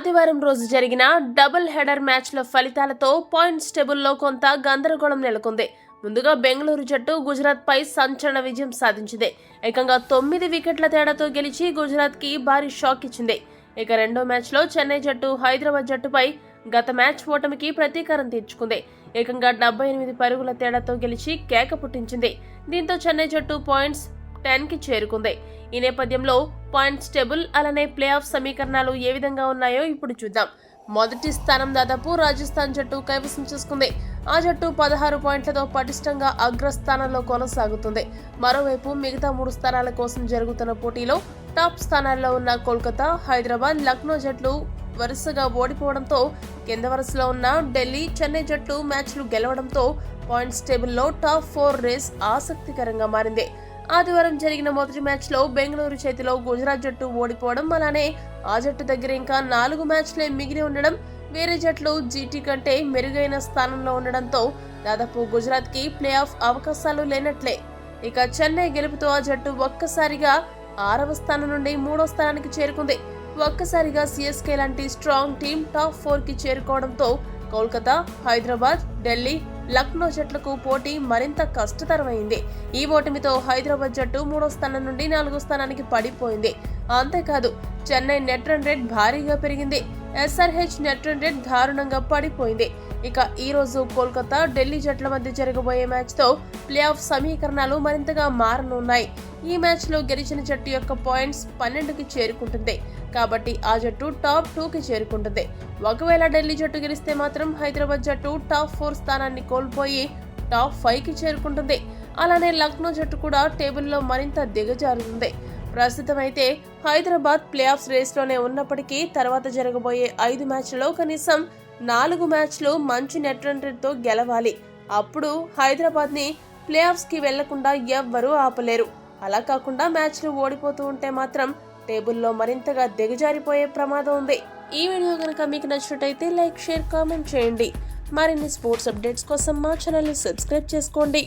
ఆదివారం రోజు జరిగిన డబుల్ హెడర్ మ్యాచ్ల ఫలితాలతో పాయింట్స్ టేబుల్లో కొంత గందరగోళం నెలకొంది. ముందుగా బెంగళూరు జట్టు గుజరాత్పై సంచలన విజయం సాధించింది. ఏకంగా 9 వికెట్ల తేడాతో గెలిచి గుజరాత్కి భారీ షాక్ ఇచ్చింది. ఇక రెండో మ్యాచ్లో చెన్నై జట్టు హైదరాబాద్ జట్టుపై గత మ్యాచ్ ఓటమికి ప్రతీకారం తీర్చుకుంది. ఏకంగా 78 పరుగుల తేడాతో గెలిచి కేక పుట్టించింది. దీంతో చెన్నై జట్టు పాయింట్స్ 10కి చేరుకుంది. ఈ నేపథ్యంలో పాయింట్స్ టేబుల్ అలానే ప్లే ఆఫ్ సమీకరణాలు ఏ విధంగా ఉన్నాయో ఇప్పుడు చూద్దాం. మొదటి స్థానం దాదాపు రాజస్థాన్ జట్టు కైవసం చేసుకుంది. ఆ జట్టు 16 పాయింట్లతో పటిష్టంగా అగ్రస్థానంలో కొనసాగుతుంది. మరోవైపు మిగతా 3 స్థానాల కోసం జరుగుతున్న పోటీలో టాప్ స్థానాల్లో ఉన్న కోల్కతా, హైదరాబాద్, లక్నో జట్లు వరుసగా ఓడిపోవడంతో కింద వరుసలో ఉన్న ఢిల్లీ, చెన్నై జట్లు మ్యాచ్లు గెలవడంతో పాయింట్స్ టేబుల్లో టాప్ 4 రేస్ ఆసక్తికరంగా మారింది. ఆదివారం జరిగిన మొదటి మ్యాచ్లో బెంగళూరు చేతిలో గుజరాత్ జట్టు ఓడిపోవడం, అలానే ఆ జట్టు దగ్గర ఇంకా 4 మ్యాచ్లే మిగిలి ఉండడం, వేరే జట్లు జీటీ కంటే మెరుగైన స్థానంలో ఉండడంతో దాదాపు గుజరాత్కి ప్లే ఆఫ్ అవకాశాలు లేనట్లే. ఇక చెన్నై గెలుపుతో ఆ జట్టు ఒక్కసారిగా 6వ స్థానం నుండి 3వ స్థానానికి చేరుకుంది. ఒక్కసారిగా సిఎస్కే లాంటి స్ట్రాంగ్ టీం టాప్ 4కి చేరుకోవడంతో కోల్కతా, హైదరాబాద్, ఢిల్లీ, లక్నో జట్లకు పోటీ మరింత కష్టతరమైంది. ఈ ఓటమితో హైదరాబాద్ జట్టు 3వ స్థానం నుండి 4వ స్థానానికి పడిపోయింది. అంతేకాదు చెన్నై నెట్ రన్ రేట్ భారీగా పెరిగింది. ఎస్ఆర్హెచ్ నెట్ రన్ రేట్ దారుణంగా పడిపోయింది. ఇక ఈ రోజు కోల్కతా, ఢిల్లీ జట్ల మధ్య జరగబోయే మ్యాచ్తో ప్లే ఆఫ్ సమీకరణాలు మరింతగా మారనున్నాయి. ఈ మ్యాచ్లో గెలిచిన జట్టు యొక్క పాయింట్స్ 12కి చేరుకుంటుంది. కాబట్టి ఆ జట్టు టాప్ 2కి చేరుకుంటుంది. ఒకవేళ ఢిల్లీ జట్టు గెలిస్తే మాత్రం హైదరాబాద్ జట్టు టాప్ 4 స్థానాన్ని కోల్పోయి టాప్ 5కి చేరుకుంటుంది. అలానే లక్నో జట్టు కూడా టేబుల్లో మరింత దిగజారుతుంది. ప్రస్తుతం అయితే హైదరాబాద్ ప్లే ఆఫ్స్ రేస్లోనే ఉన్నప్పటికీ తర్వాత జరగబోయే 5 మ్యాచ్లలో కనీసం 4 మ్యాచ్లు మంచి నెట్ రన్ రేట్తో గెలవాలి. అప్పుడు హైదరాబాద్ని ప్లే ఆఫ్స్కి వెళ్లకుండా ఎవ్వరూ ఆపలేరు. అలా కాకుండా మ్యాచ్లు ఓడిపోతూ ఉంటే మాత్రం టేబుల్లో మరింతగా దిగజారిపోయే ప్రమాదం ఉంది. ఈ వీడియో కనుక మీకు నచ్చినట్టయితే లైక్, షేర్, కామెంట్ చేయండి. మరిన్ని స్పోర్ట్స్ అప్డేట్స్ కోసం మా ఛానల్ని సబ్స్క్రైబ్ చేసుకోండి.